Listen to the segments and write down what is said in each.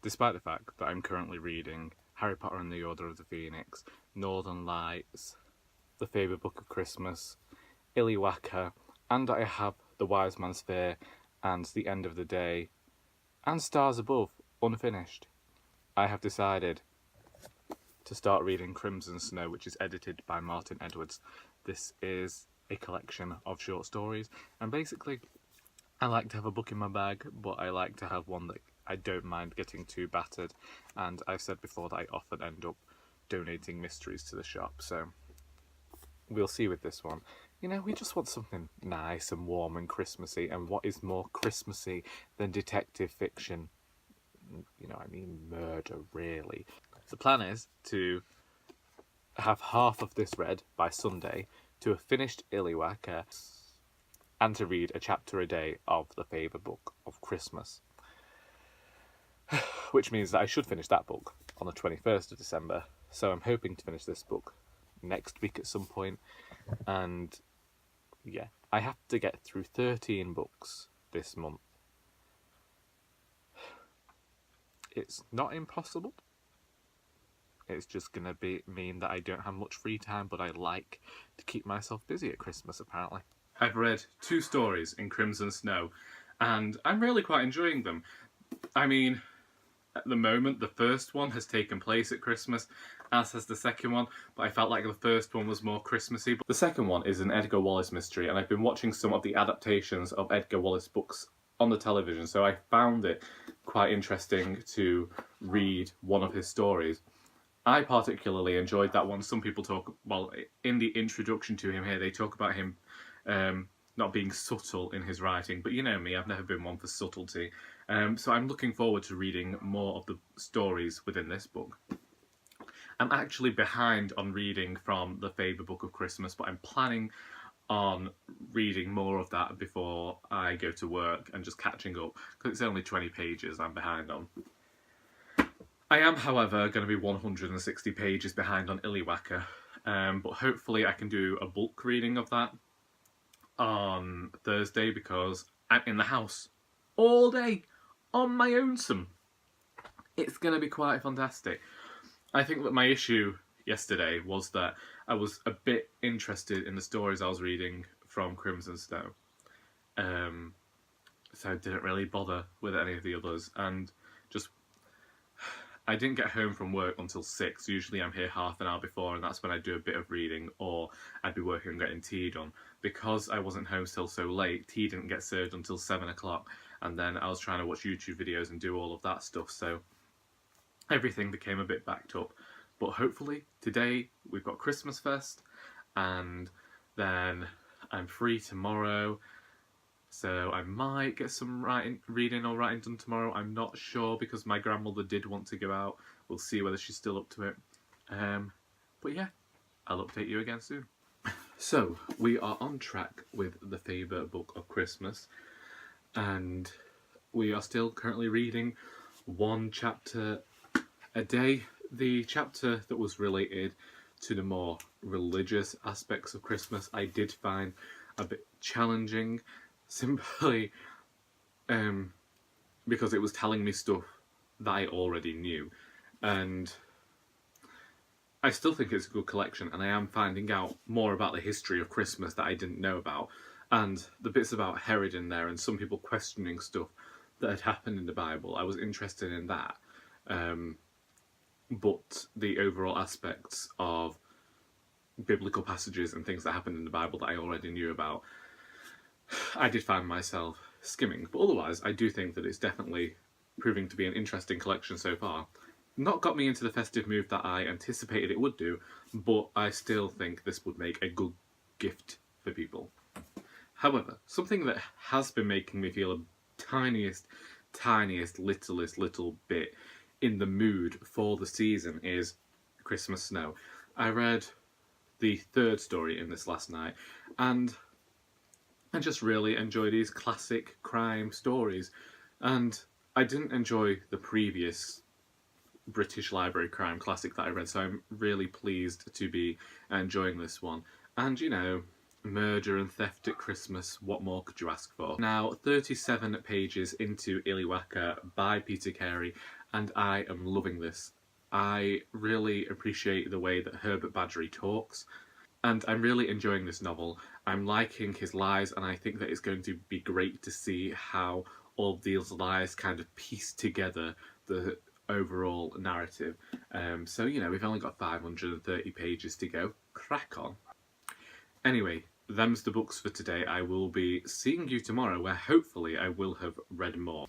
despite the fact that I'm currently reading Harry Potter and the Order of the Phoenix, Northern Lights, the Faber Book of Christmas, Illywhacker, and I have The Wise Man's Fear and The End of the Day, and Stars Above, unfinished. I have decided to start reading Crimson Snow, which is edited by Martin Edwards. This is a collection of short stories, and basically I like to have a book in my bag, but I like to have one that I don't mind getting too battered, and I've said before that I often end up donating mysteries to the shop, so we'll see with this one. You know, we just want something nice and warm and Christmassy, and what is more Christmassy than detective fiction? You know, I mean murder, really. The plan is to have half of this read by Sunday, to have finished Illywhacker, and to read a chapter a day of the Faber Book of Christmas. Which means that I should finish that book on the 21st of December, so I'm hoping to finish this book next week at some point. And yeah, I have to get through 13 books this month. It's not impossible. It's just going to mean that I don't have much free time, but I like to keep myself busy at Christmas, apparently. I've read 2 stories in Crimson Snow, and I'm really quite enjoying them. I mean, at the moment, the first one has taken place at Christmas, as has the second one, but I felt like the first one was more Christmassy. But the second one is an Edgar Wallace mystery, and I've been watching some of the adaptations of Edgar Wallace books on the television, so I found it quite interesting to read one of his stories. I particularly enjoyed that one. Some people talk, well, in the introduction to him here, they talk about him not being subtle in his writing, but you know me, I've never been one for subtlety. So I'm looking forward to reading more of the stories within this book. I'm actually behind on reading from the Faber Book of Christmas, but I'm planning on reading more of that before I go to work and just catching up, because it's only 20 pages I'm behind on. I am, however, going to be 160 pages behind on Illywhacker, but hopefully I can do a bulk reading of that on Thursday, because I'm in the house all day on my own. It's going to be quite fantastic. I think that my issue yesterday was that I was a bit interested in the stories I was reading from Crimson Snow, so I didn't really bother with any of the others, and just I didn't get home from work until 6. Usually I'm here half an hour before, and that's when I do a bit of reading, or I'd be working on getting tea done. Because I wasn't home till so late, tea didn't get served until 7 o'clock, and then I was trying to watch YouTube videos and do all of that stuff, so everything became a bit backed up. But hopefully today we've got Christmas Fest, and then I'm free tomorrow, so I might get some reading or writing done tomorrow. I'm not sure, because my grandmother did want to go out. We'll see whether she's still up to it. But yeah, I'll update you again soon. So, we are on track with the Faber Book of Christmas, and we are still currently reading 1 chapter a day. The chapter that was related to the more religious aspects of Christmas I did find a bit challenging, simply because it was telling me stuff that I already knew, and I still think it's a good collection, and I am finding out more about the history of Christmas that I didn't know about, and the bits about Herod in there and some people questioning stuff that had happened in the Bible. I was interested in that, but the overall aspects of biblical passages and things that happened in the Bible that I already knew about, I did find myself skimming. But otherwise, I do think that it's definitely proving to be an interesting collection so far. Not got me into the festive mood that I anticipated it would do, but I still think this would make a good gift for people. However, something that has been making me feel a tiniest, littlest little bit in the mood for the season is Christmas Snow. I read the 3rd story in this last night, and I just really enjoy these classic crime stories, and I didn't enjoy the previous British Library crime classic that I read, so I'm really pleased to be enjoying this one. And you know, murder and theft at Christmas, what more could you ask for? Now, 37 pages into Illywhacker by Peter Carey, and I am loving this. I really appreciate the way that Herbert Badgery talks, and I'm really enjoying this novel. I'm liking his lies, and I think that it's going to be great to see how all these lies kind of piece together the overall narrative. So, you know, we've only got 530 pages to go. Crack on. Anyway, them's the books for today. I will be seeing you tomorrow, where hopefully I will have read more.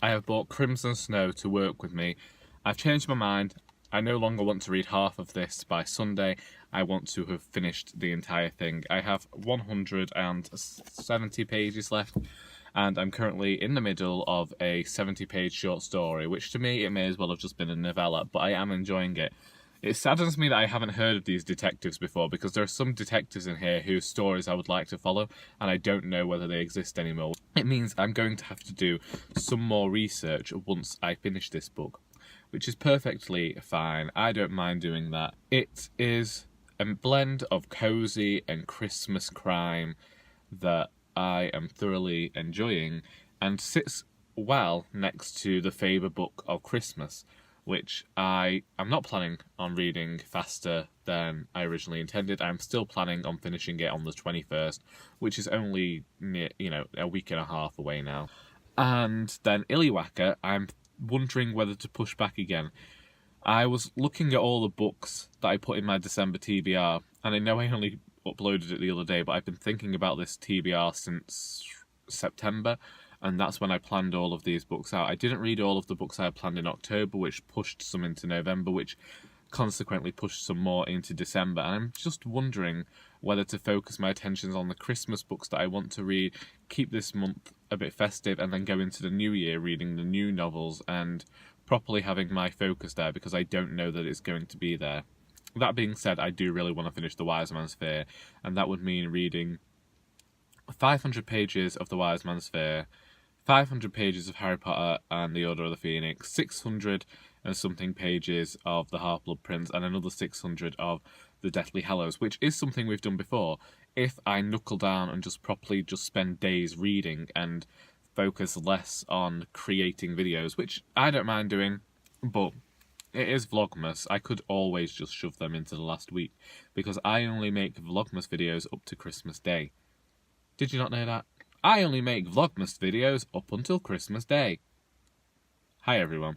I have bought Crimson Snow to work with me. I've changed my mind. I no longer want to read half of this by Sunday. I want to have finished the entire thing. I have 170 pages left, and I'm currently in the middle of a 70-page short story, which to me it may as well have just been a novella, but I am enjoying it. It saddens me that I haven't heard of these detectives before, because there are some detectives in here whose stories I would like to follow, and I don't know whether they exist anymore. It means I'm going to have to do some more research once I finish this book, which is perfectly fine. I don't mind doing that. It is a blend of cosy and Christmas crime that I am thoroughly enjoying, and sits well next to the Faber book of Christmas, which I am not planning on reading faster than I originally intended. I'm still planning on finishing it on the 21st, which is only near, a week and a half away now. And then Illywhacker, I'm wondering whether to push back again. I was looking at all the books that I put in my December TBR, and I know I only uploaded it the other day, but I've been thinking about this TBR since September, and that's when I planned all of these books out. I didn't read all of the books I had planned in October, which pushed some into November, which consequently pushed some more into December, and I'm just wondering whether to focus my attentions on the Christmas books that I want to read, keep this month a bit festive, and then go into the new year reading the new novels and properly having my focus there, because I don't know that it's going to be there. That being said, I do really want to finish The Wise Man's Fear, and that would mean reading 500 pages of The Wise Man's Fear, 500 pages of Harry Potter and the Order of the Phoenix, 600 and something pages of The Half-Blood Prince, and another 600 of The Deathly Hallows, which is something we've done before. If I knuckle down and just properly spend days reading and focus less on creating videos, which I don't mind doing, but it is Vlogmas. I could always just shove them into the last week, because I only make Vlogmas videos up to Christmas Day. Did you not know that? I only make Vlogmas videos up until Christmas Day. Hi everyone.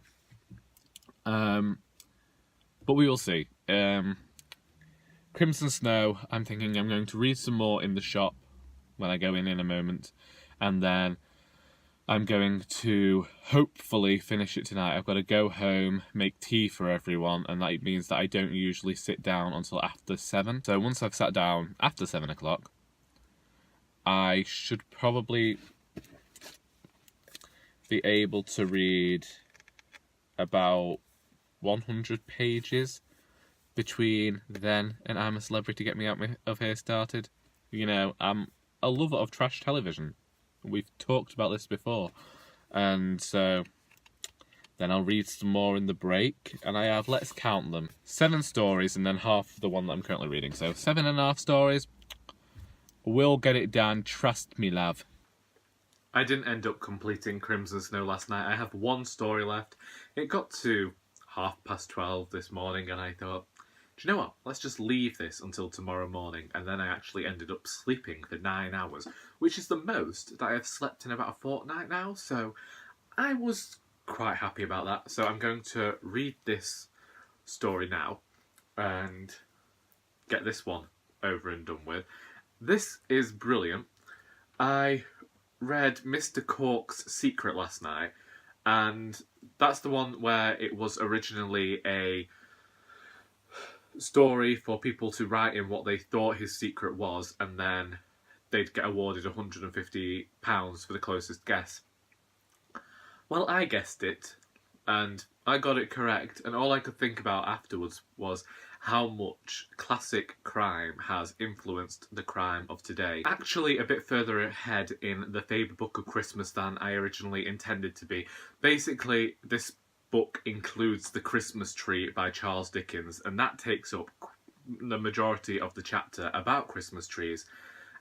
But we will see. Crimson Snow, I'm thinking I'm going to read some more in the shop when I go in a moment, and then I'm going to hopefully finish it tonight. I've got to go home, make tea for everyone, and that means that I don't usually sit down until after 7. So once I've sat down after 7 o'clock, I should probably be able to read about 100 pages between then and I'm a Celebrity, Get Me Out of Here started. You know, I'm a lover of trash television. We've talked about this before. And so then I'll read some more in the break. And I have, let's count them, 7 stories and then half the one that I'm currently reading. So 7.5 stories. We'll get it done, trust me, love. I didn't end up completing Crimson Snow last night. I have 1 story left. It got to 12:30 this morning, and I thought, do you know what? Let's just leave this until tomorrow morning. And then I actually ended up sleeping for 9 hours, which is the most that I have slept in about a fortnight now. So I was quite happy about that. So I'm going to read this story now and get this one over and done with. This is brilliant. I read Mr. Cork's Secret last night, and that's the one where it was originally a story for people to write in what they thought his secret was, and then they'd get awarded £150 for the closest guess. Well, I guessed it, and I got it correct, and all I could think about afterwards was how much classic crime has influenced the crime of today. Actually, a bit further ahead in the Faber Book of Christmas than I originally intended to be. Basically, this book includes The Christmas Tree by Charles Dickens, and that takes up the majority of the chapter about Christmas trees.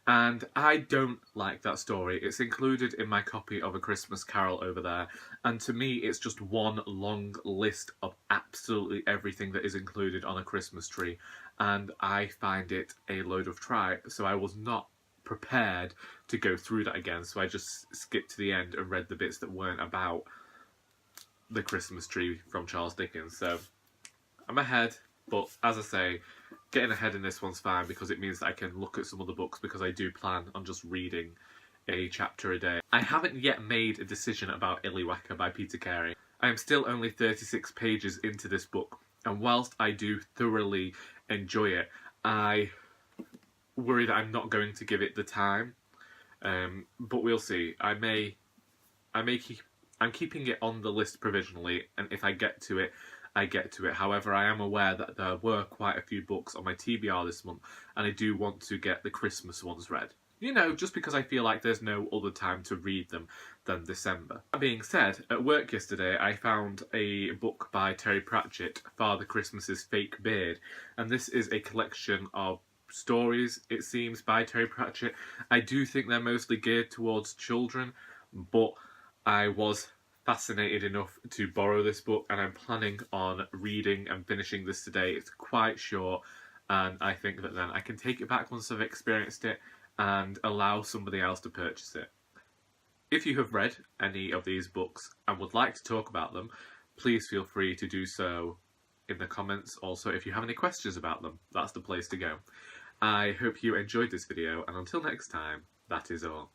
And I don't like that story. It's included in my copy of A Christmas Carol over there, and to me it's just one long list of absolutely everything that is included on a Christmas tree, and I find it a load of tripe, so I was not prepared to go through that again, so I just skipped to the end and read the bits that weren't about the Christmas tree from Charles Dickens. So I'm ahead, but as I say, getting ahead in this one's fine because it means that I can look at some other books, because I do plan on just reading a chapter a day. I haven't yet made a decision about Illywhacker by Peter Carey. I am still only 36 pages into this book, and whilst I do thoroughly enjoy it, I worry that I'm not going to give it the time. But we'll see. I'm keeping it on the list provisionally, and if I get to it, I get to it. However, I am aware that there were quite a few books on my TBR this month, and I do want to get the Christmas ones read. You know, just because I feel like there's no other time to read them than December. That being said, at work yesterday I found a book by Terry Pratchett, Father Christmas's Fake Beard, and this is a collection of stories, it seems, by Terry Pratchett. I do think they're mostly geared towards children, but I was fascinated enough to borrow this book, and I'm planning on reading and finishing this today. It's quite short, and I think that then I can take it back once I've experienced it and allow somebody else to purchase it. If you have read any of these books and would like to talk about them, please feel free to do so in the comments. Also, if you have any questions about them, that's the place to go. I hope you enjoyed this video, and until next time, that is all.